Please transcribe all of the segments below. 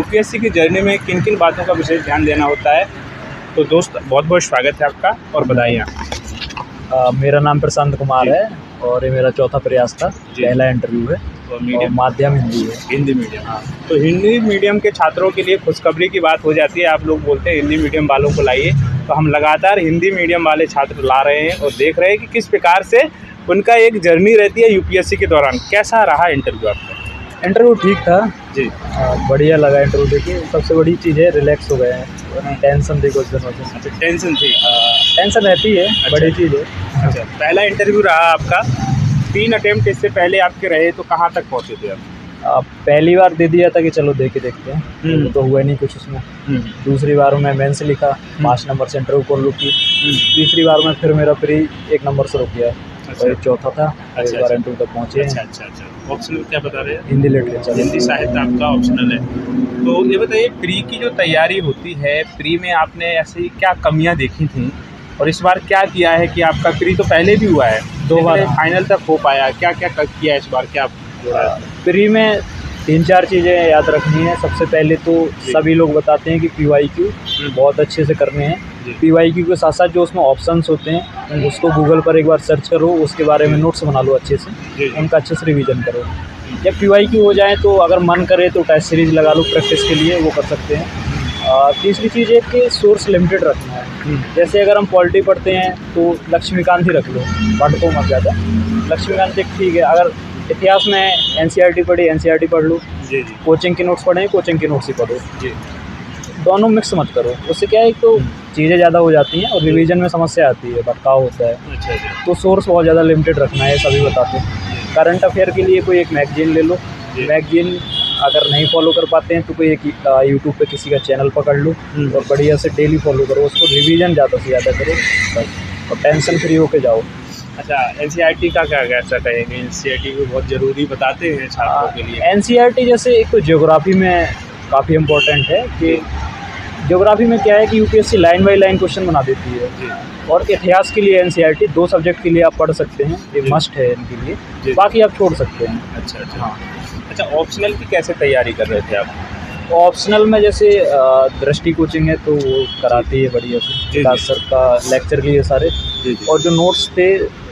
UPSC की journey में किन किन बातों का विशेष ध्यान देना होता है। तो दोस्त बहुत बहुत स्वागत है आपका और बधाइयाँ। मेरा नाम प्रशांत कुमार है और ये मेरा चौथा प्रयास था, पहला इंटरव्यू है और माध्यम हिंदी है। हिंदी मीडियम, हाँ। तो हिंदी मीडियम के छात्रों के लिए खुशखबरी की बात हो जाती है। आप लोग बोलते हैं हिंदी मीडियम वालों को लाइए, तो हम लगातार हिंदी मीडियम वाले छात्र ला रहे हैं और देख रहे हैं कि किस प्रकार से उनका एक जर्नी रहती है यूपीएससी के दौरान। कैसा रहा इंटरव्यू आपका? इंटरव्यू ठीक था जी, बढ़िया लगा इंटरव्यू देखिए। सबसे बड़ी चीज़ है रिलैक्स हो गए हैं, टेंशन थी कुछ दिनों से। अच्छा, टेंशन थी? टेंशन रहती है, अच्छा, बड़ी चीज़ है। अच्छा, पहला इंटरव्यू रहा आपका, 3 अटेम्प्ट इससे पहले आपके रहे, तो कहाँ तक पहुँचे थे आप? पहली बार दे दिया था कि चलो दे के देखते हैं, तो हुआ नहीं कुछ उसमें। दूसरी बार में मेंस लिखा, 5 नंबर से इंटरव्यू कॉल रुकी। तीसरी बार में फिर मेरा प्री 1 नंबर से रुक गया। अच्छा, और चौथा था, इस बार इंटरव्यू तक पहुँचे। अच्छा अच्छा अच्छा। ऑप्शनल क्या बता रहे हैं? हिंदी लिटरेचर, हिंदी साहित्य आपका ऑप्शनल है। तो ये बताइए, प्री की जो तैयारी होती है, प्री में आपने ऐसी क्या कमियां देखी थी और इस बार क्या किया है कि आपका प्री तो पहले भी हुआ है, 2 बार फाइनल तक हो पाया, क्या क्या किया इस बार, क्या प्री में 3-4 चीज़ें याद रखनी है। सबसे पहले तो सभी लोग बताते हैं कि पीवाईक्यू बहुत अच्छे से करने हैं। पीवाईक्यू के साथ साथ जो उसमें ऑप्शंस होते हैं उसको गूगल पर एक बार सर्च करो, उसके बारे में नोट्स बना लो अच्छे से, उनका अच्छे से रिवीजन करो। जब पीवाईक्यू हो जाए तो अगर मन करे तो टेस्ट सीरीज लगा लो प्रैक्टिस के लिए, वो कर सकते हैं। तीसरी चीज़ है कि सोर्स लिमिटेड रखना है। जैसे अगर हम पॉलिटी पढ़ते हैं तो लक्ष्मीकांत ही रख लो, पढ़ को मत ज़्यादा। लक्ष्मीकांत ठीक है। अगर इतिहास में एनसीईआरटी पढ़ी, एनसीईआरटी पढ़ लो। जी। कोचिंग के नोट्स पढ़े, कोचिंग के नोट्स ही पढ़ो। जी, दोनों मिक्स मत करो, उससे क्या है तो चीज़ें ज़्यादा हो जाती हैं और रिवीजन में समस्या आती है, भटकाव होता है। अच्छा। तो सोर्स बहुत ज़्यादा लिमिटेड रखना है, सभी बताते हैं। करंट अफेयर के लिए कोई एक मैगजीन ले लो। मैगजीन अगर नहीं फॉलो कर पाते हैं तो कोई एक यूट्यूब पे किसी का चैनल पकड़ लो और बढ़िया से डेली फॉलो करो उसको, रिवीजन ज़्यादा से ज़्यादा करो और टेंशन फ्री होके जाओ। अच्छा, एनसीईआरटी का क्या कैसा कहेंगे? एनसीईआरटी को बहुत ज़रूरी बताते हैं छात्रों के लिए। एनसीईआरटी जैसे एक तो ज्योग्राफी में काफ़ी इम्पोर्टेंट है कि ज्योग्राफी में क्या है कि UPSC line by line question बना देती है। और इतिहास के लिए एनसीईआरटी 2 सब्जेक्ट के लिए आप पढ़ सकते हैं, ये मस्ट है इनके लिए, बाकी आप छोड़ सकते हैं। अच्छा अच्छा, हाँ। अच्छा, ऑप्शनल की कैसे तैयारी कर रहे थे आप? ऑप्शनल में जैसे दृष्टि कोचिंग है तो वो कराती है बढ़िया से, विकास सर का लेक्चर लिए सारे। और जो नोट्स थे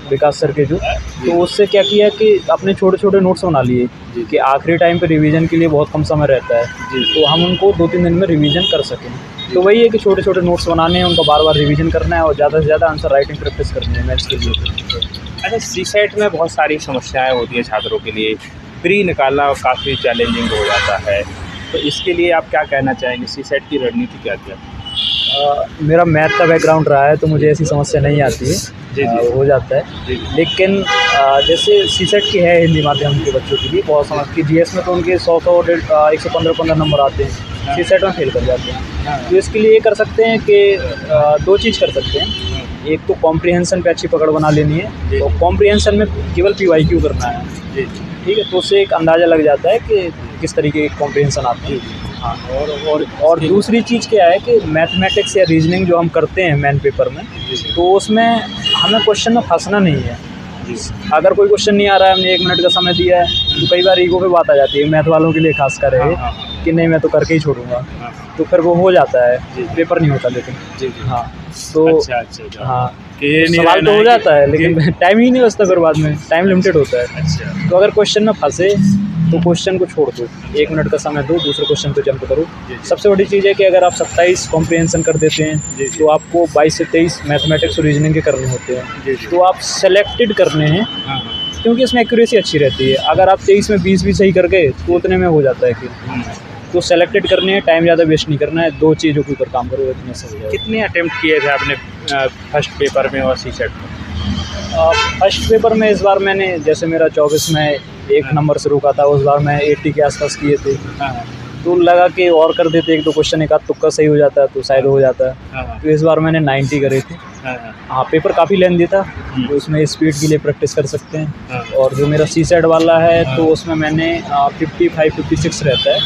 विकास सर के जो, तो उससे क्या किया कि अपने छोटे छोटे नोट्स बना लिए कि आखिरी टाइम पे रिवीजन के लिए बहुत कम समय रहता है, तो हम उनको 2-3 दिन में रिवीजन कर सकें। तो वही है कि छोटे छोटे नोट्स बनाने हैं, उनका बार बार रिवीजन करना है और ज़्यादा से ज़्यादा आंसर राइटिंग प्रैक्टिस करनी है मैथ्स के लिए। अच्छा, सीसेट में बहुत सारी समस्याएं होती हैं छात्रों के लिए, प्री निकालना काफ़ी चैलेंजिंग हो जाता है, तो इसके लिए आप क्या कहना चाहेंगे? सीसेट की रणनीति क्या है? मेरा मैथ का बैकग्राउंड रहा है तो मुझे ऐसी समस्या नहीं आती है। हो जाता है। लेकिन जैसे सीसेट की है हिंदी माध्यम के बच्चों के लिए बहुत समझ की, जीएस में तो उनके 100 115 नंबर आते हैं, सीसेट में फेल कर जाते हैं। तो इसके लिए ये कर सकते हैं कि 2 चीज़ कर सकते हैं। एक तो कॉम्प्रिहेंशन पे अच्छी पकड़ बना लेनी है, तो कॉम्प्रिहेंशन में केवल पीवाईक्यू करना है, ठीक है। तो उससे एक अंदाज़ा लग जाता है कि किस तरीके की कॉम्प्रिहेंशन आती है। हाँ, और दूसरी चीज़ क्या है कि मैथमेटिक्स या रीजनिंग जो हम करते हैं मेन पेपर में, तो उसमें हमें क्वेश्चन में फंसना नहीं है। अगर कोई क्वेश्चन नहीं आ रहा है, हमने 1 मिनट का समय दिया है, तो कई बार ईगो पे बात आ जाती है, मैथ वालों के लिए खास कर है कि नहीं मैं तो करके ही छोड़ूंगा, तो फिर वो हो जाता है, पेपर नहीं होता। लेकिन हाँ, तो अच्छा, हाँ, सवाल तो हो जाता है लेकिन टाइम ही नहीं बचता, फिर बाद में टाइम लिमिटेड होता है। अच्छा, तो अगर क्वेश्चन में फंसे तो क्वेश्चन को छोड़ दो, 1 मिनट का समय दो, दूसरे क्वेश्चन पे जंप करो। सबसे बड़ी चीज़ है कि अगर आप 27 कॉम्प्रिहेंशन कर देते हैं तो आपको 22 से 23 मैथमेटिक्स और रीजनिंग के करने होते हैं, तो आप सेलेक्टेड करने हैं क्योंकि इसमें एक्यूरेसी अच्छी रहती है। अगर आप 23 में 20 भी सही कर गए तो उतने में हो जाता है कि तो सेलेक्टेड करने हैं, टाइम ज़्यादा वेस्ट नहीं करना है, 2 चीज़ों के ऊपर काम करो, इतने सही है। कितने अटेम्प्ट किए थे आपने फर्स्ट पेपर में और सीसेट में? फर्स्ट पेपर में इस बार मैंने, जैसे मेरा 24 में 1 नंबर से रुका था, उस बार मैं 80 के आसपास किए थे। तो लगा कि और कर देते, 1-2 क्वेश्चन एक आध तुक्का सही हो जाता है तो शायद हो जाता है। तो इस बार मैंने 90 करे थे। हाँ, पेपर काफ़ी लेंथी था, तो उसमें स्पीड के लिए प्रैक्टिस कर सकते हैं। और जो मेरा सीसेट वाला है तो उसमें मैंने 55-56 रहता है,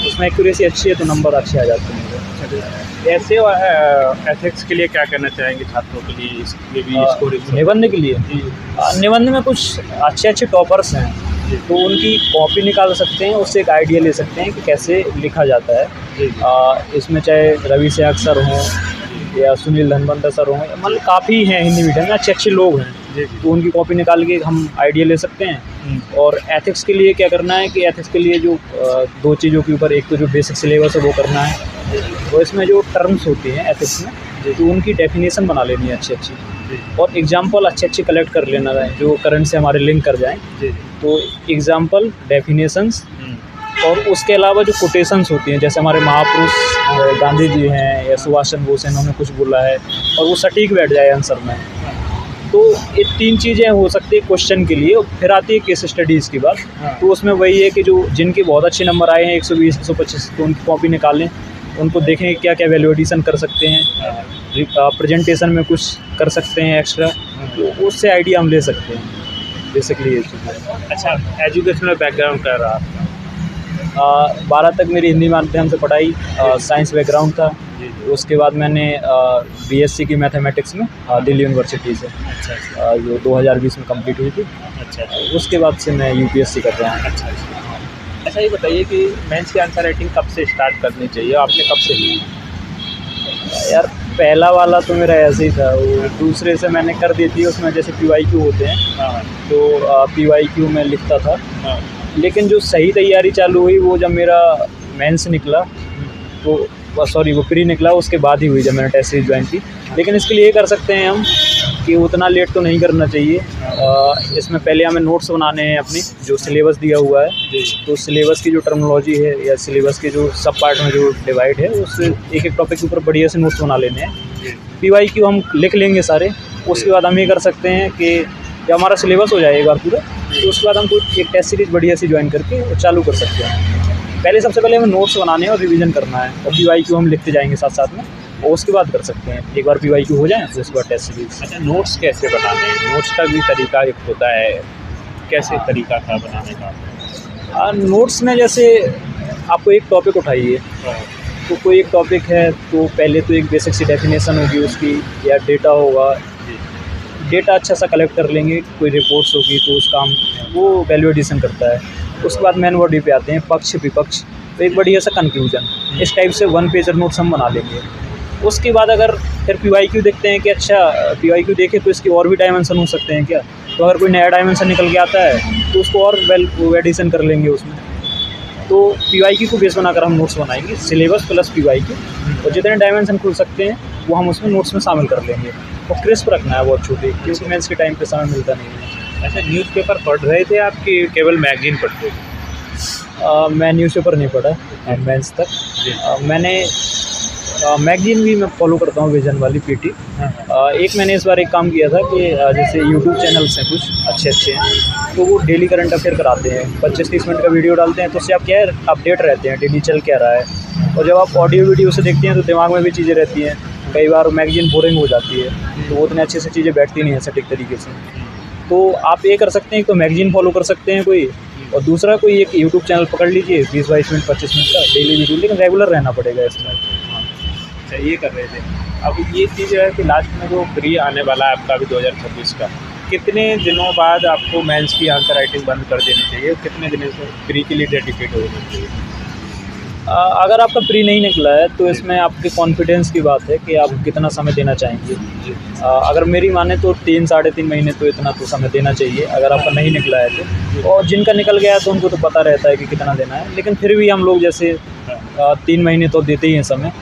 उसमें एक्यूरेसी अच्छी है तो नंबर अच्छे आ जाते हैं मेरे। ऐसे और एथिक्स के लिए क्या कहना चाहेंगे छात्रों के लिए? इसके भी स्कोरिंग निबंध के लिए, निबंध में कुछ अच्छे टॉपर्स हैं तो उनकी कॉपी निकाल सकते हैं, उससे एक आइडिया ले सकते हैं कि कैसे लिखा जाता है। इसमें चाहे रवि सहगल सर हों या सुनील धनवंतर सर हों, मतलब काफ़ी हैं हिंदी मीडियम में, अच्छे अच्छे लोग हैं, तो उनकी कॉपी निकाल के हम आइडिया ले सकते हैं। और एथिक्स के लिए क्या करना है कि एथिक्स के लिए जो दो चीज़ों के ऊपर, एक तो जो बेसिक सिलेबस है वो करना है, और इसमें जो टर्म्स होती हैं एथिक्स में, तो उनकी डेफिनेशन बना लेनी है अच्छी अच्छी, और एग्जाम्पल अच्छे अच्छे कलेक्ट कर लेना है जो करंट से हमारे लिंक कर जाएँ। तो एग्जाम्पल, डेफिनेशंस, और उसके अलावा जो कोटेशंस होती हैं, जैसे हमारे महापुरुष गांधी जी हैं या सुभाष चंद्र बोस हैं, उन्होंने कुछ बोला है और वो सटीक बैठ जाए आंसर में, तो ये 3 चीज़ें हो सकती है क्वेश्चन के लिए। फिर आती है केस स्टडीज़ की बात, तो उसमें वही है कि जो जिनके बहुत अच्छे नंबर आए हैं 120 125, तो उनकी कॉपी निकालें, उनको देखें क्या क्या वैल्यू एडिशन कर सकते हैं, प्रेजेंटेशन में कुछ कर सकते हैं एक्स्ट्रा, तो उससे आइडिया हम ले सकते हैं। बेसिकली ये चीज़ है। अच्छा, एजुकेशनल बैकग्राउंड क्या रहा आपका? 12 तक मेरी हिंदी माध्यम से पढ़ाई, साइंस बैकग्राउंड था। उसके बाद मैंने बीएससी की मैथमेटिक्स में दिल्ली यूनिवर्सिटी से, जो 2020 में कंप्लीट हुई थी। अच्छा, उसके बाद से मैं यूपीएससी कर रहा हूँ। अच्छा, ये बताइए कि मेंस की आंसर राइटिंग कब से स्टार्ट करनी चाहिए, आपने कब से ली? यार पहला वाला तो मेरा ऐसे ही था, वो दूसरे से मैंने कर दी थी। उसमें जैसे PYQ होते हैं, तो PYQ में लिखता था, लेकिन जो सही तैयारी चालू हुई वो जब मेरा मेंस निकला, वो वो प्री निकला, उसके बाद ही हुई जब मैंने टेस्ट सीरीज ज्वाइन की। लेकिन इसके लिए ये कर सकते हैं हम कि उतना लेट तो नहीं करना चाहिए। इसमें पहले हमें नोट्स बनाने हैं अपनी, जो सिलेबस दिया हुआ है, तो सिलेबस की जो टर्मिनोलॉजी है या सिलेबस के जो सब पार्ट में जो डिवाइड है, उससे एक एक टॉपिक के ऊपर बढ़िया से नोट्स बना लेने हैं। PYQ हम लिख लेंगे सारे। उसके बाद हम ये कर सकते हैं कि जब हमारा सिलेबस हो जाए एक बार पूरा, तो उसके बाद हम कोई एक टेस्ट सीरीज बढ़िया सी ज्वाइन करके चालू कर सकते हैं। सबसे पहले हमें नोट्स बनाने हैं और रिवीजन करना है, और PYQ हम लिखते जाएंगे साथ साथ में, और उसके बाद कर सकते हैं। एक बार PYQ हो जाए तो उसके बाद टेस्ट सीरीज। अच्छा, नोट्स कैसे बनाने हैं? नोट्स का भी तरीका एक होता है, कैसे तरीका था बनाने का? नोट्स में जैसे आपको एक टॉपिक उठाइए, तो कोई एक टॉपिक है, तो पहले तो एक बेसिक सी डेफिनेशन होगी उसकी, या डेटा होगा, डेटा अच्छा सा कलेक्ट कर लेंगे, कोई रिपोर्ट्स होगी तो उसका हम वो वैल्यू एडिशन करता है। उसके बाद मेन बॉडी पे आते हैं पक्ष विपक्ष, तो एक बढ़िया सा कंक्लूजन, इस टाइप से 1 पेज नोट्स हम बना लेंगे। उसके बाद अगर फिर PYQ देखते हैं कि अच्छा PYQ देखें तो इसकी और भी डायमेंशन हो सकते हैं क्या, तो अगर कोई नया डायमेंशन निकल के आता है तो उसको और एडिशन कर लेंगे उसमें। तो PYQ को बेस बनाकर हम नोट्स बनाएंगे, सिलेबस प्लस PYQ, और जितने डायमेंशन खुल सकते हैं वो हम उसमें नोट्स में शामिल कर लेंगे। और क्रिस्प रखना है बहुत छोटे, क्योंकि मेंस के टाइम पे समय मिलता नहीं है। अच्छा, न्यूज़पेपर पढ़ रहे थे आप कि केवल मैगजीन पढ़ते थे? मैं न्यूज़पेपर नहीं पढ़ा मेंस तक। मैंने मैगजीन भी मैं फॉलो करता हूँ, विजन वाली PT। एक मैंने इस बार एक काम किया था कि जैसे यूट्यूब चैनल्स हैं कुछ अच्छे हैं, तो वो डेली करंट अफेयर कराते हैं, 25-30 मिनट का वीडियो डालते हैं, तो उससे आप क्या है अपडेट रहते हैं, डेली चल क्या रहा है। और जब आप ऑडियो वीडियो से देखते हैं तो दिमाग में भी चीज़ें रहती हैं। कई बार मैगजीन बोरिंग हो जाती है, तो वो उतने अच्छे से चीज़ें बैठती नहीं हैं सटीक तरीके से। तो आप ये कर सकते हैं, तो मैगजीन फॉलो कर सकते हैं कोई, और दूसरा कोई एक यूट्यूब चैनल पकड़ लीजिए 20-22 मिनट 25 मिनट का डेली वीडियो, लेकिन रेगुलर रहना पड़ेगा इसमें। अच्छा, ये कर रहे थे। अब ये चीज़ है कि लास्ट में जो प्री आने वाला है आपका अभी 2026 का, कितने दिनों बाद आपको मेंस की आंसर राइटिंग बंद कर देनी चाहिए, कितने दिनों से प्री के लिए डेडिकेट हो जाना चाहिए? अगर आपका प्री नहीं निकला है तो इसमें आपके कॉन्फिडेंस की बात है कि आप कितना समय देना चाहेंगे। अगर मेरी माने तो 3-3.5 महीने तो इतना तो समय देना चाहिए अगर आपका नहीं निकला है तो। और जिनका निकल गया है तो उनको तो पता रहता है कि कितना देना है, लेकिन फिर भी हम लोग जैसे 3 महीने तो देते ही हैं समय।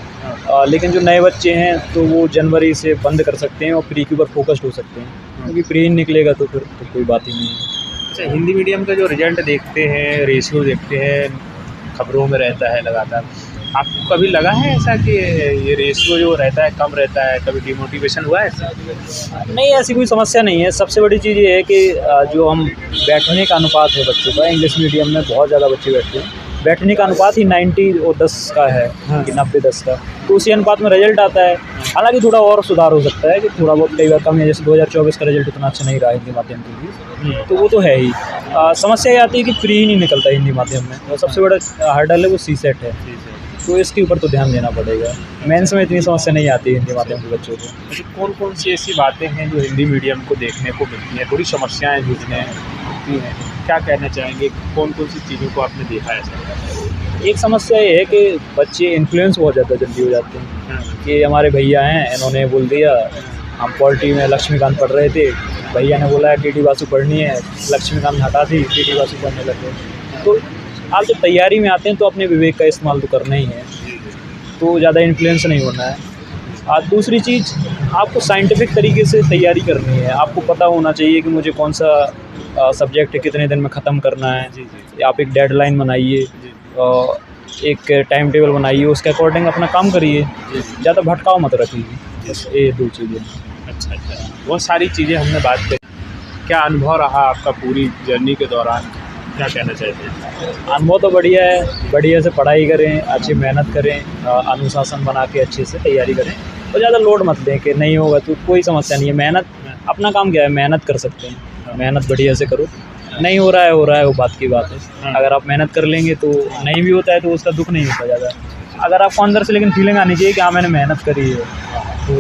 लेकिन जो नए बच्चे हैं तो वो जनवरी से बंद कर सकते हैं और प्री के ऊपर फोकस्ड हो सकते हैं, क्योंकि प्री निकलेगा तो फिर तो कोई बात ही नहीं है। अच्छा, हिंदी मीडियम का जो रिजल्ट देखते हैं, रेशियो देखते हैं, खबरों में रहता है लगातार, आपको कभी लगा है ऐसा कि ये रेशियो जो रहता है कम रहता है, कभी डिमोटिवेशन हुआ है ऐसा? नहीं, ऐसी कोई समस्या नहीं है। सबसे बड़ी चीज़ ये है कि जो हम बैठने का अनुपात है बच्चों का, इंग्लिश मीडियम में बहुत ज़्यादा बच्चे बैठते हैं, बैठने का अनुपात ही 90 और 10 का है कि 90-10 का, तो उसी अनुपात में रिजल्ट आता है। हालांकि थोड़ा और सुधार हो सकता है कि थोड़ा बहुत कई बार कम है, जैसे 2024 का रिजल्ट उतना अच्छा नहीं रहा हिंदी माध्यम के लिए, तो वो तो है ही। समस्या ये आती है कि प्री ही नहीं निकलता हिंदी माध्यम में, और सबसे बड़ा हर्डल है वो CSET है, तो इसके ऊपर तो ध्यान देना पड़ेगा। मेंस में इतनी समस्या नहीं आती है हिंदी माध्यम के बच्चों को। कौन कौन सी ऐसी बातें हैं जो हिंदी मीडियम को देखने को मिलती हैं, थोड़ी समस्याएँ जूझने हैं? होती हैं। क्या कहना चाहेंगे, कौन कौन सी चीज़ों को आपने देखा है ऐसा? एक समस्या ये है कि बच्चे इन्फ्लुएंस बहुत ज़्यादा जल्दी हो जाते हैं कि हमारे भैया हैं, इन्होंने बोल दिया, हम पॉलिटी में लक्ष्मीकांत पढ़ रहे थे, भैया ने बोला टी टी वासु पढ़नी है, लक्ष्मीकांत हटा दी, टी टी वासु पढ़ने लगे। तो आप जब तैयारी में आते हैं तो अपने विवेक का इस्तेमाल तो करना ही है, तो ज़्यादा इन्फ्लुएंस नहीं होना है। और दूसरी चीज़, आपको साइंटिफिक तरीके से तैयारी करनी है। आपको पता होना चाहिए कि मुझे कौन सा सब्जेक्ट कितने दिन में ख़त्म करना है। जी जी। आप एक डेडलाइन बनाइए, एक टाइम टेबल बनाइए, उसके अकॉर्डिंग अपना काम करिए, ज़्यादा भटकाव मत रखिए। बस ये 2 चीज़ें। अच्छा अच्छा, बहुत सारी चीज़ें हमने बात करी। क्या अनुभव रहा आपका पूरी जर्नी के दौरान, क्या कहना चाहते हैं? अनुभव तो बढ़िया है, बढ़िया से पढ़ाई करें, अच्छी मेहनत करें, अनुशासन बना के अच्छे से तैयारी करें और ज़्यादा लोड मत लें कि नहीं होगा तो कोई समस्या नहीं है। मेहनत, अपना काम क्या है, मेहनत कर सकते हैं, मेहनत बढ़िया से करो। नहीं हो रहा है वो बात की बात है। अगर आप मेहनत कर लेंगे तो नहीं भी होता है तो उसका दुख नहीं होता ज़्यादा। अगर आपको अंदर से लेकिन फीलिंग आनी चाहिए कि हाँ मैंने मेहनत करी है, तो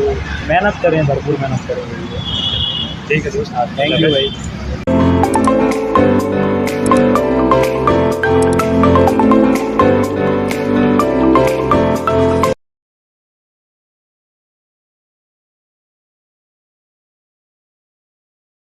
मेहनत करें, भरपूर मेहनत करें। ठीक है दोस्त, हाँ, थैंक यू भाई।